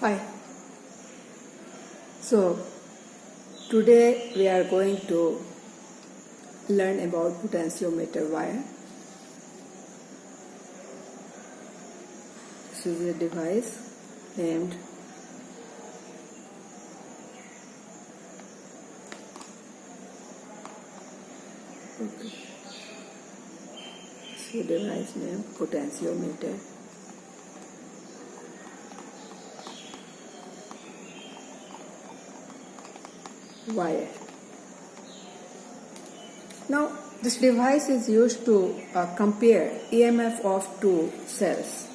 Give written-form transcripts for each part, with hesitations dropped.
Hi. So today we are going to learn about potentiometer wire. This is a device named potentiometer. Wire. Now this device is used to compare EMF of two cells.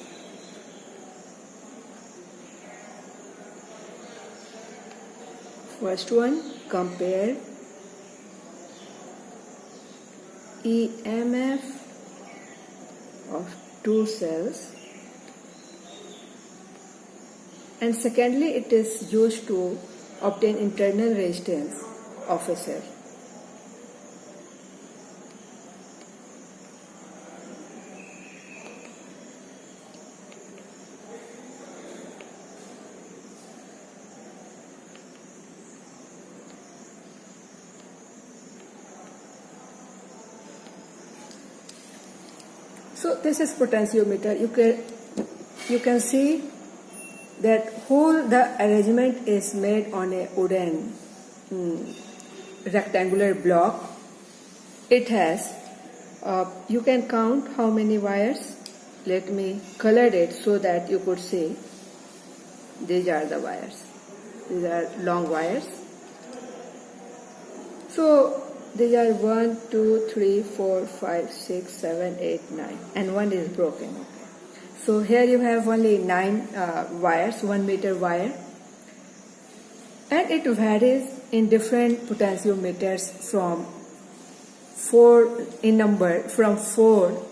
First one, compare EMF of two cells, and secondly it is used to obtain internal resistance of a cell. So this is potentiometer. You can see that the arrangement is made on a wooden rectangular block. It has you can count how many wires. Let me color it so that you could see. These are the wires. These are long wires. So these are 1, 2, 3, 4, 5, 6, 7, 8, 9, and one is broken. Okay. So here you have only 9 wires, 1 meter wire, and it varies in different potentiometers from 4 in number, from 4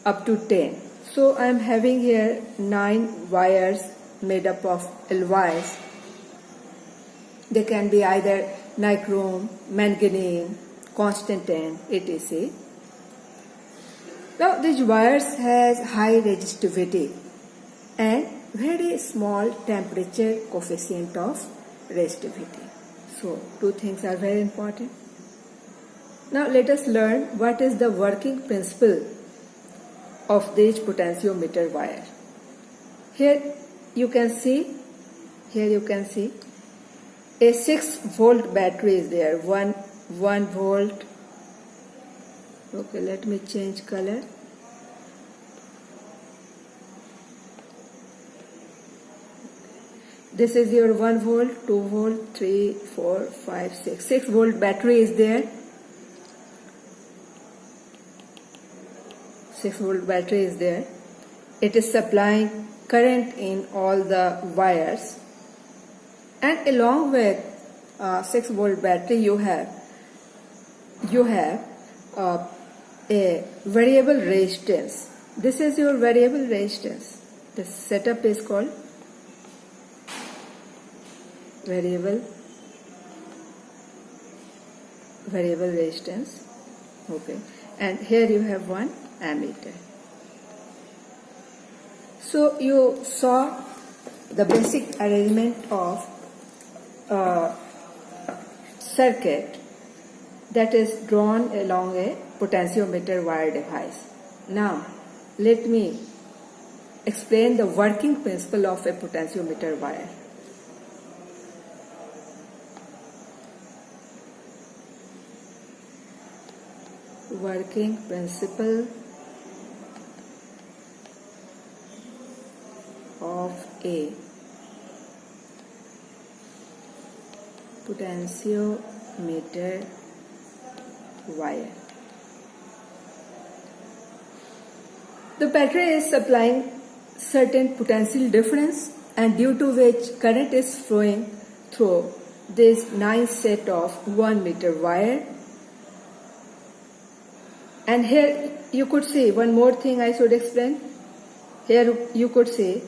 up to 10. So I am having here 9 wires made up of LYs. They can be either nichrome, manganese, constantan, etc. Now these wires has high resistivity and very small temperature coefficient of resistivity. So two things are very important. Now let us learn what is the working principle of this potentiometer wire. Here you can see a 6-volt battery is there, 1 volt. Okay, let me change color. This is your 1 volt, 2 volt, 3, 4, 5, 6. 6-volt battery is there. 6-volt battery is there. It is supplying current in all the wires. And along with 6-volt battery, you have a variable resistance. This is your variable resistance. The setup is called variable resistance. Okay, and here you have one ammeter. So you saw the basic arrangement of circuit that is drawn along a potentiometer wire device. Now let me explain the working principle of a potentiometer wire. Working principle of a potentiometer wire. The battery is supplying certain potential difference, and due to which current is flowing through this 9 set of 1 meter wire. And here you could see one more thing I should explain. Here you could see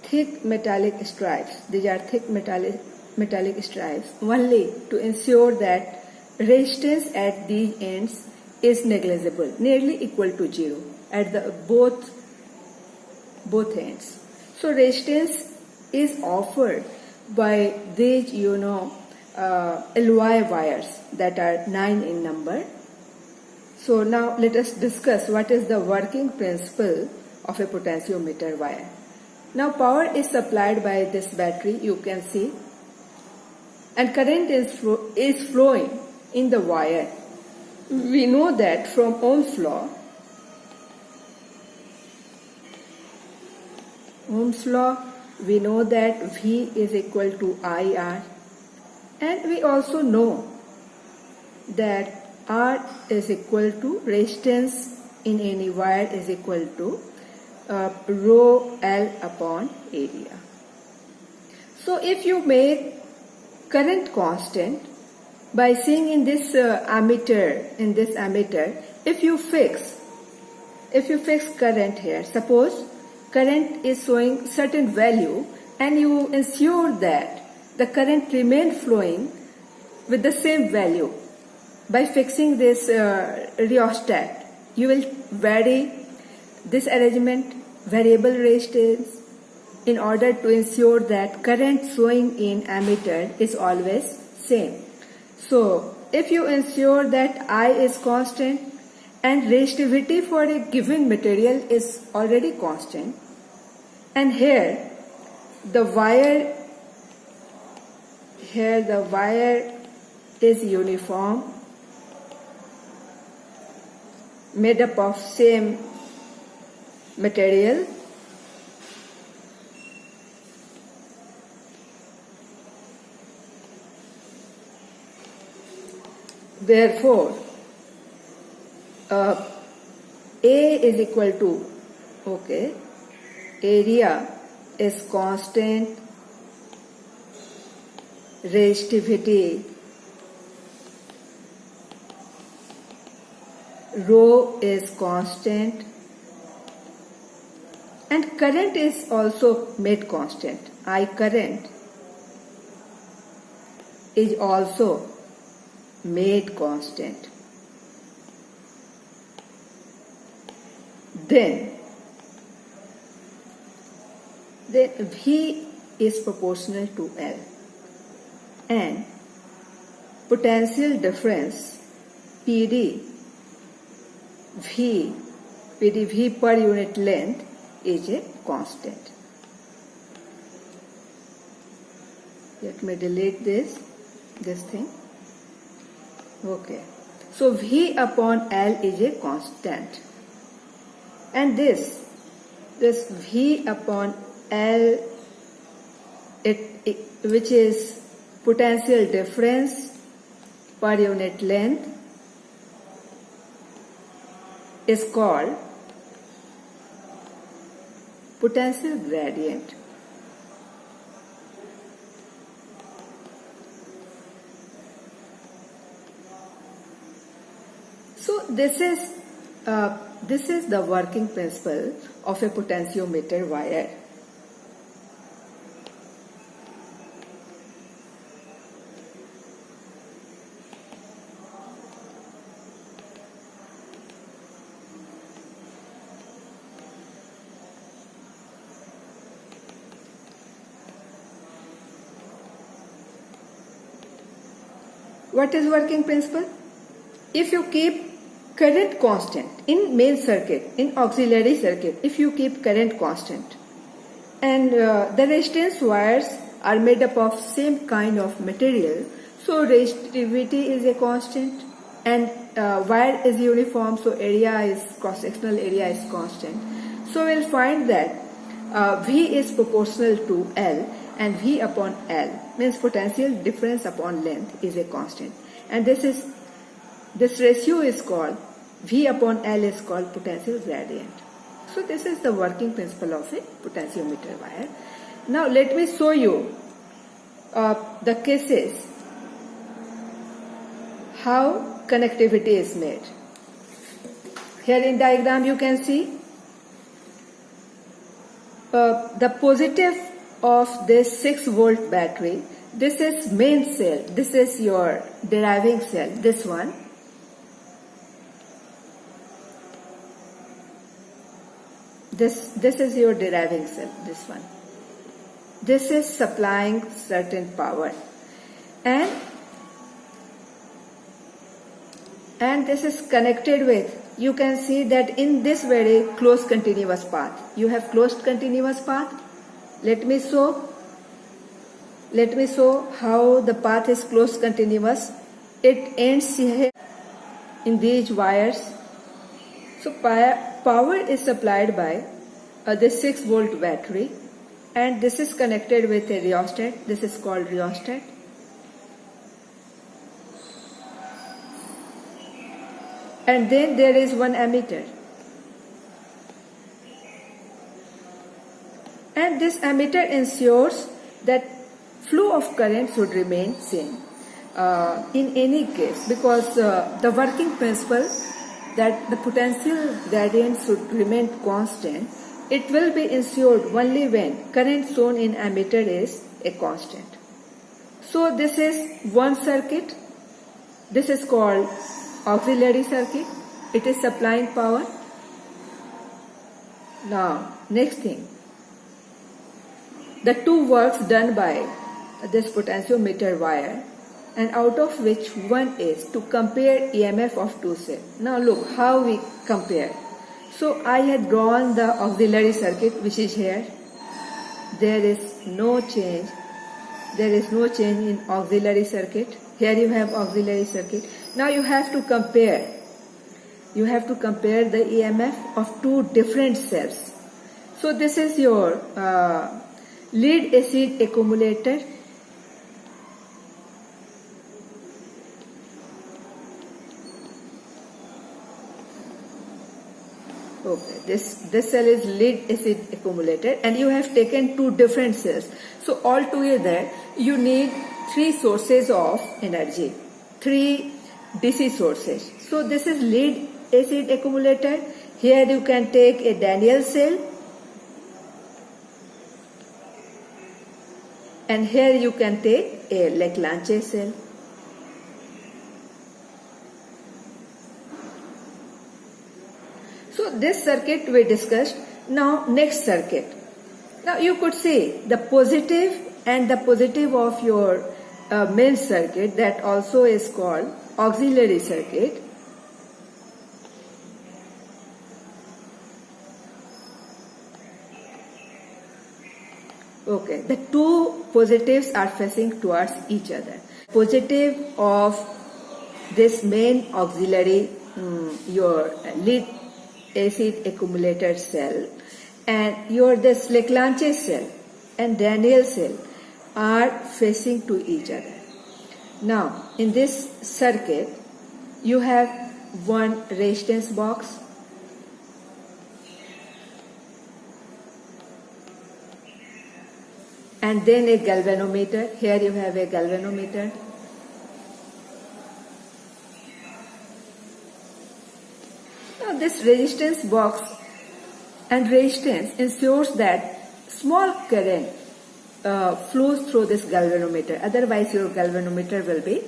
thick metallic stripes. These are thick metallic stripes only to ensure that resistance at these ends is negligible, nearly equal to 0 at the both ends. So resistance is offered by these, LY wires that are 9 in number. So now let us discuss what is the working principle of a potentiometer wire. Now power is supplied by this battery, you can see, and current is flowing in the wire. We know that from Ohm's law. Ohm's law, we know that V is equal to IR, and we also know that R is equal to resistance in any wire is equal to rho L upon area. So if you make current constant by seeing in this ammeter, if you fix current here, suppose current is showing certain value and you ensure that the current remain flowing with the same value by fixing this rheostat, you will vary this arrangement, variable resistance, in order to ensure that current showing in ammeter is always same. So if you ensure that I is constant and resistivity for a given material is already constant, and here the wire is uniform, made up of same material, therefore A is equal to, area is constant, resistivity rho is constant, and current is also made constant. I current is also made constant. Then V is proportional to L, and potential difference PD V per unit length is a constant. Let me delete this thing. Okay, so V upon L is a constant, and this V upon L, which is potential difference per unit length, is called potential gradient. So this is the working principle of a potentiometer wire. What is working principle? If you keep current constant in main circuit, in auxiliary circuit, if you keep current constant, and the resistance wires are made up of same kind of material, so resistivity is a constant, and wire is uniform, so cross-sectional area is constant. So we'll find that V is proportional to L, and V upon L means potential difference upon length is a constant, and this ratio is called V upon L is called potential gradient. So this is the working principle of a potentiometer wire. Now let me show you the cases how connectivity is made. Here in diagram you can see the positive of this 6-volt battery. This is main cell, this is your deriving cell, this one. This is your deriving cell, this one. this is supplying certain power, and this is connected with, you can see that in this very closed continuous path, you have closed continuous path. Let me show how the path is closed continuous. It ends here in these wires. So power is supplied by this 6-volt battery, and this is connected with a rheostat. This is called rheostat. And then there is one ammeter. And this ammeter ensures that flow of current should remain same in any case, because the working principle that the potential gradient should remain constant, it will be ensured only when current shown in ammeter is a constant. So this is one circuit. This is called auxiliary circuit. It is supplying power. Now next thing, the two works done by this potentiometer wire, and out of which one is to compare EMF of two cells. Now look how we compare. So I had drawn the auxiliary circuit, which is here. There is no change. There is no change in auxiliary circuit. Here you have auxiliary circuit. Now you have to compare. You have to compare the EMF of two different cells. So this is your lead acid accumulator. Okay, this cell is lead acid accumulator, and you have taken two different cells. So altogether you need 3 sources of energy, 3 DC sources. So this is lead acid accumulator. Here you can take a Daniell cell, and here you can take a Leclanché cell. So this circuit we discussed. Now next circuit. Now you could see the positive and the positive of your main circuit, that also is called auxiliary circuit. Okay, the two positives are facing towards each other. Positive of this main auxiliary, your lead acid accumulator cell, and your this Leclanché cell and Daniell cell are facing to each other. Now in this circuit you have one resistance box, and then a galvanometer. Here you have a galvanometer. Now this resistance box and resistance ensures that small current flows through this galvanometer, otherwise your galvanometer will be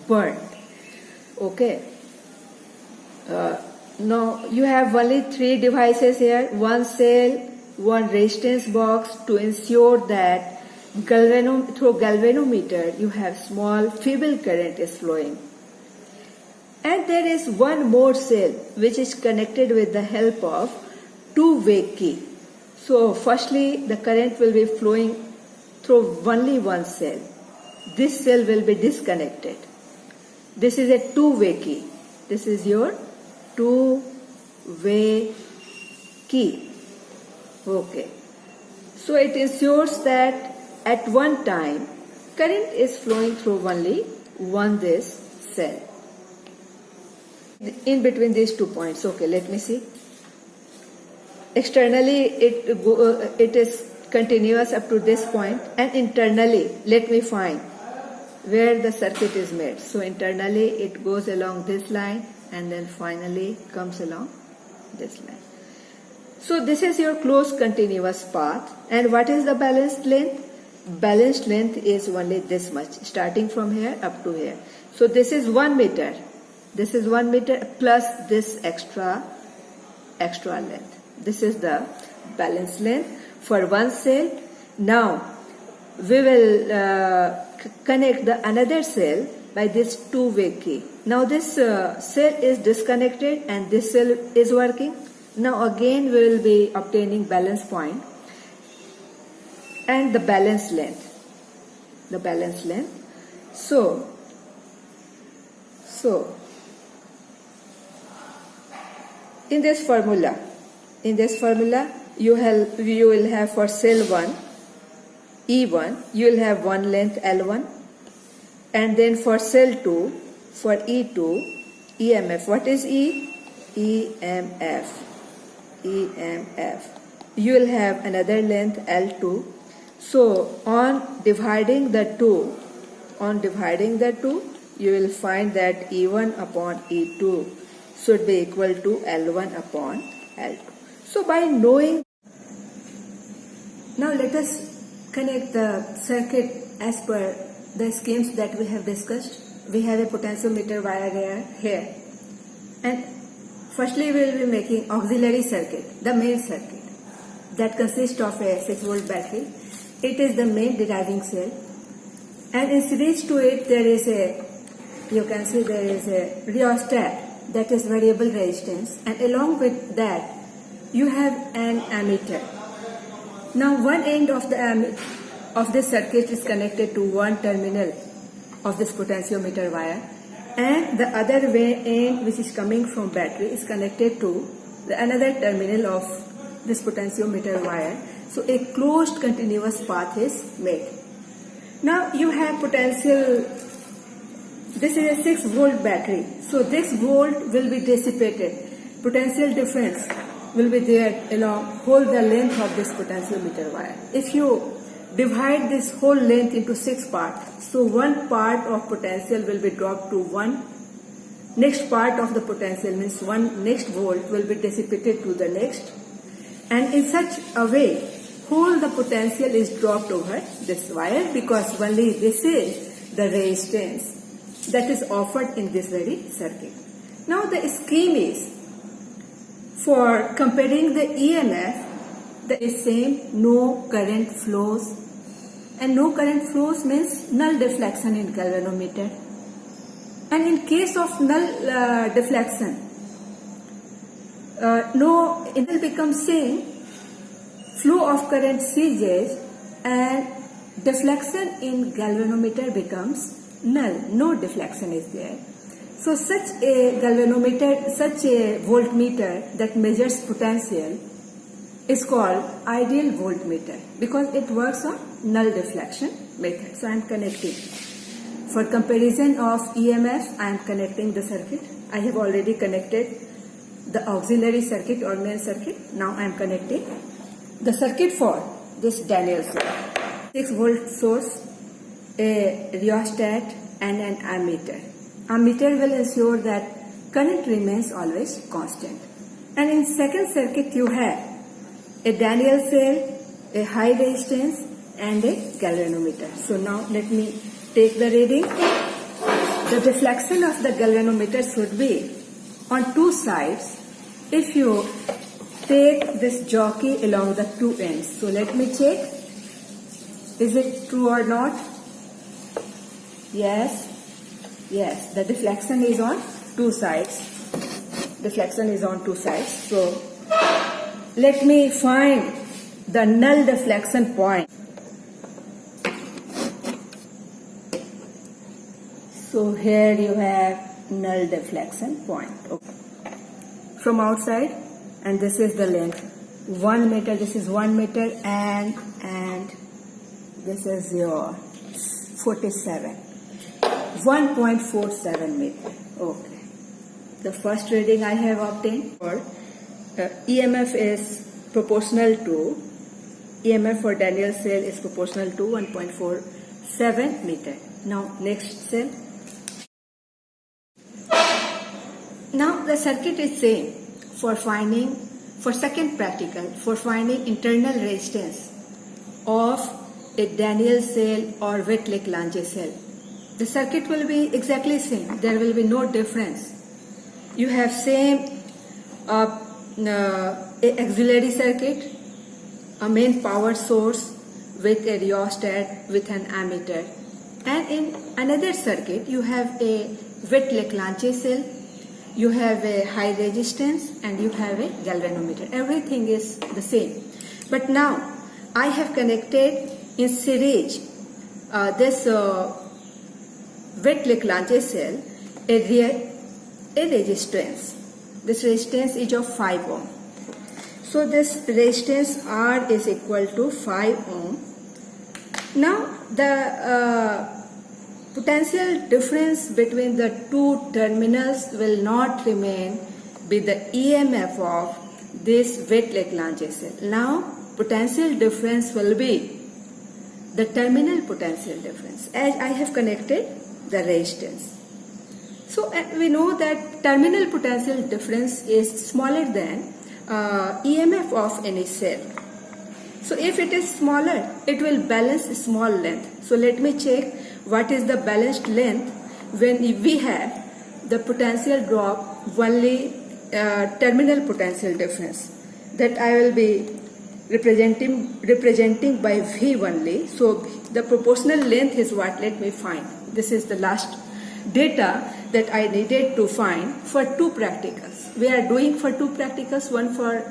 burned. Okay. Now you have only 3 devices here, one cell, one resistance box, to ensure that through galvanometer you have small feeble current is flowing. And there is one more cell which is connected with the help of two-way key. So firstly the current will be flowing through only one cell. This cell will be disconnected. This is a two-way key. This is your two-way key. Okay. So it ensures that at one time current is flowing through only one this cell. In between these 2 points, okay, let me see. Externally it is continuous up to this point, and internally let me find where the circuit is made. So internally it goes along this line and then finally comes along this line. So this is your closed continuous path. And what is the balanced length? Balanced length is only this much, starting from here up to here. So this is 1 meter. This is 1 meter plus this extra length. This is the balanced length for one cell. Now we will connect the another cell by this two-way key. Now this cell is disconnected and this cell is working. Now again we will be obtaining balance point and the balance length. So in this formula you will have for cell 1 E1, you will have one length L1, and then for cell 2, for E2, EMF. What is E? EMF. You will have another length L2. So on dividing the two, you will find that E1 upon E2 should be equal to L1 upon L2. So by knowing, now let us connect the circuit as per the schemes that we have discussed. We have a potentiometer wire here, and firstly we will be making auxiliary circuit, the main circuit that consists of a 6-volt battery. It is the main deriving cell, and in series to it there is a rheostat, that is variable resistance, and along with that you have an ammeter. Now one end of this circuit is connected to one terminal of this potentiometer wire, and the other end, which is coming from battery, is connected to the another terminal of this potentiometer wire. So a closed continuous path is made. Now you have potential. This is a 6-volt battery, so this volt will be dissipated. Potential difference will be there along whole the length of this potentiometer wire. If you divide this whole length into 6 parts, so one part of potential will be dropped to one. Next part of the potential means one next volt will be dissipated to the next, and in such a way whole the potential is dropped over this wire, because only this is the resistance that is offered in this very circuit. Now the scheme is for comparing the EMF, the same, no current flows, and no current flows means null deflection in galvanometer. And in case of null deflection, it will become same, flow of current ceases and deflection in galvanometer becomes null, no deflection is there. So such a galvanometer, such a voltmeter that measures potential is called ideal voltmeter, because it works on null deflection method. So I am connecting. For comparison of EMF, I am connecting the circuit. I have already connected the auxiliary circuit or main circuit. Now I am connecting the circuit for this Daniell cell. 6-volt source, a rheostat and an ammeter. Ammeter will ensure that current remains always constant. And in second circuit you have a Daniell cell, a high resistance and a galvanometer. So now let me take the reading. The deflection of the galvanometer should be on two sides if you take this jockey along the two ends. So let me check. Is it true or not? Yes. Yes, the deflection is on two sides. So let me find the null deflection point. So here you have null deflection point. Okay. From outside, and this is the length. 1 meter, this is 1 meter, and this is your 47. 1.47 meter. Okay. The first reading I have obtained for EMF is proportional to, EMF for Daniell cell is proportional to 1.47 meter. Now next cell. Now the circuit is same for second practical, for finding internal resistance of a Daniell cell or Wittlich-Lange cell. The circuit will be exactly same. There will be no difference. You have same auxiliary circuit, a main power source with a rheostat with an ammeter. And in another circuit, you have a Witt-Leclanché cell, you have a high resistance, and you have a galvanometer. Everything is the same. But now I have connected in series this Witt-Leclanché cell a resistance. This resistance is of 5 ohm. So this resistance R is equal to 5 ohm. Now the potential difference between the two terminals will not remain with the EMF of this Witt-Leclanché cell. Now potential difference will be the terminal potential difference as I have connected the resistance. So we know that terminal potential difference is smaller than EMF of any cell. So if it is smaller, it will balance a small length. So let me check what is the balanced length when we have the potential drop only terminal potential difference. That I will be representing by V only. So the proportional length is what? Let me find. This is the last data that I needed to find for two practicals. We are doing for two practicals, one for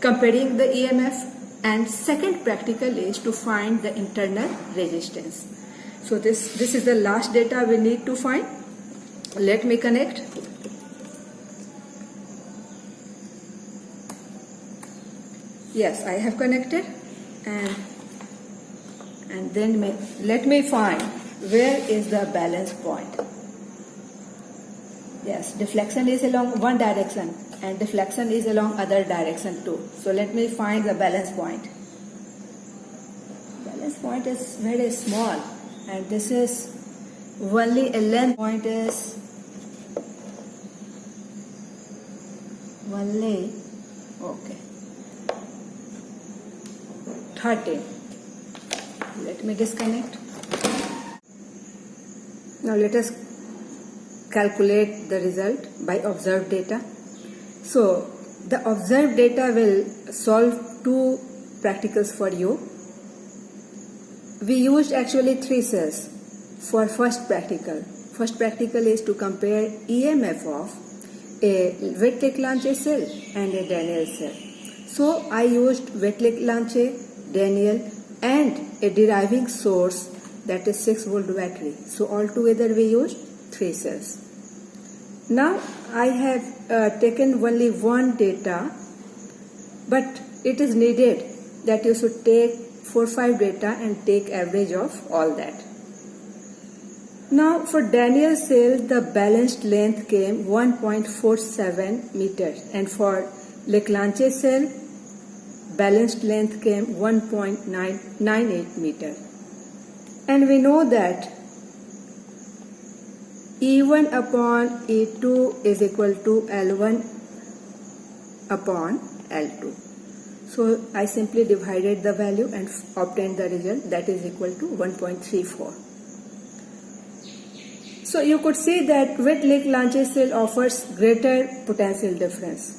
comparing the EMF and second practical is to find the internal resistance. So this is the last data we need to find. Let me connect. Yes, I have connected and then let me find where is the balance point. Yes, deflection is along one direction and deflection is along other direction too. So let me find the balance point. Balance point is very small and this is only a length point is only 30. Let me disconnect. Now let us calculate the result by observed data. So the observed data will solve two practicals for you. We used actually 3 cells for first practical. First practical is to compare EMF of a Witt-Leclanché cell and a Daniell cell. So I used Witt-Leclanché, Daniell and a deriving source that is 6 volt battery. So altogether we used 3 cells. Now I have taken only one data, but it is needed that you should take 4-5 data and take average of all that. Now for Daniell cell the balanced length came 1.47 meters and for Leclanché cell balanced length came 1.98 meter. And we know that E1 upon E2 is equal to L1 upon L2. So I simply divided the value and obtained the result that is equal to 1.34. So you could see that Witt-Leclanché cell offers greater potential difference.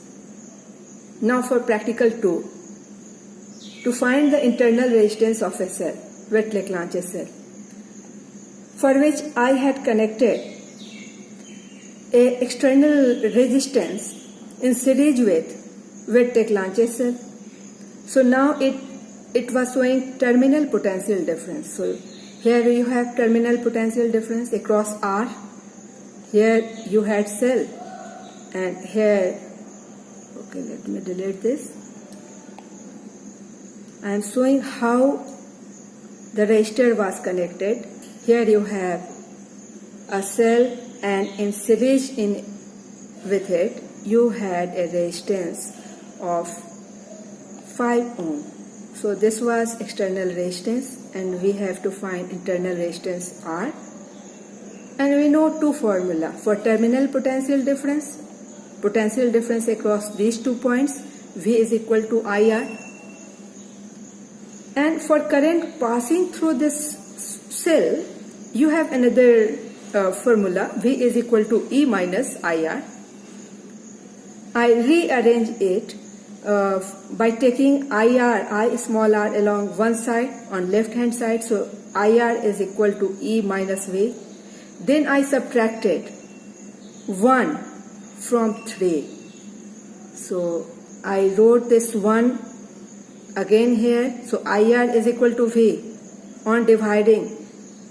Now for practical 2, to find the internal resistance of a cell, Witt-Leclanché cell, for which I had connected a external resistance in series with Witt-Leclanché cell. So now it was showing terminal potential difference. So here you have terminal potential difference across R. Here you had cell and here, okay, let me delete this. I am showing how the resistor was connected. Here you have a cell and in series with it you had a resistance of 5 ohm. So this was external resistance and we have to find internal resistance R. And we know two formula for terminal potential difference across these 2 points, V is equal to IR. And for current passing through this cell, you have another formula, V is equal to E minus IR. I rearrange it by taking I small r along one side on left hand side, so IR is equal to E minus V. Then I subtracted 1 from 3. So I wrote this 1 again here. So IR is equal to V. On dividing,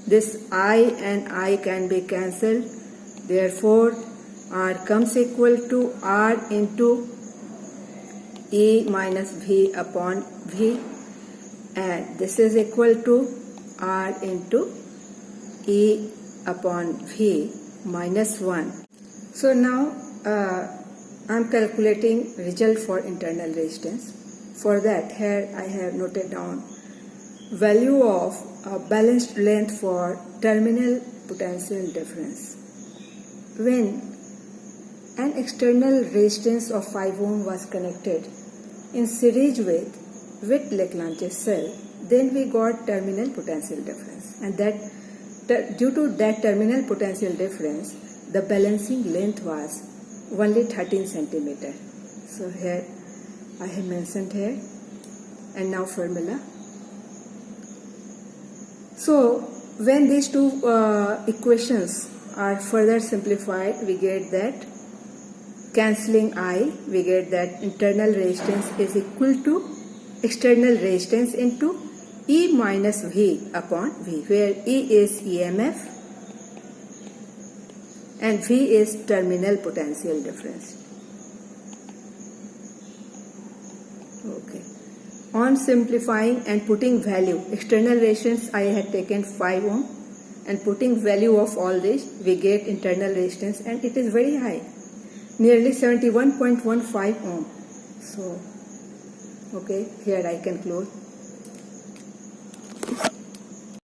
this I and I can be cancelled. Therefore, R comes equal to R into E minus V upon V, and this is equal to R into E upon V minus 1. So now I am calculating result for internal resistance. For that, here I have noted down value of balanced length for terminal potential difference. When an external resistance of 5 ohm was connected in series with Lagrange cell, then we got terminal potential difference, and that due to that terminal potential difference, the balancing length was only 13 centimeter. So here I have mentioned here, and now formula. So when these two equations are further simplified, we get that cancelling I, we get that internal resistance is equal to external resistance into E minus V upon V, where E is EMF and V is terminal potential difference. Okay. On simplifying and putting value, external resistance I had taken 5 ohm, and putting value of all this, we get internal resistance, and it is very high, nearly 71.15 ohm. So, okay, here I can close.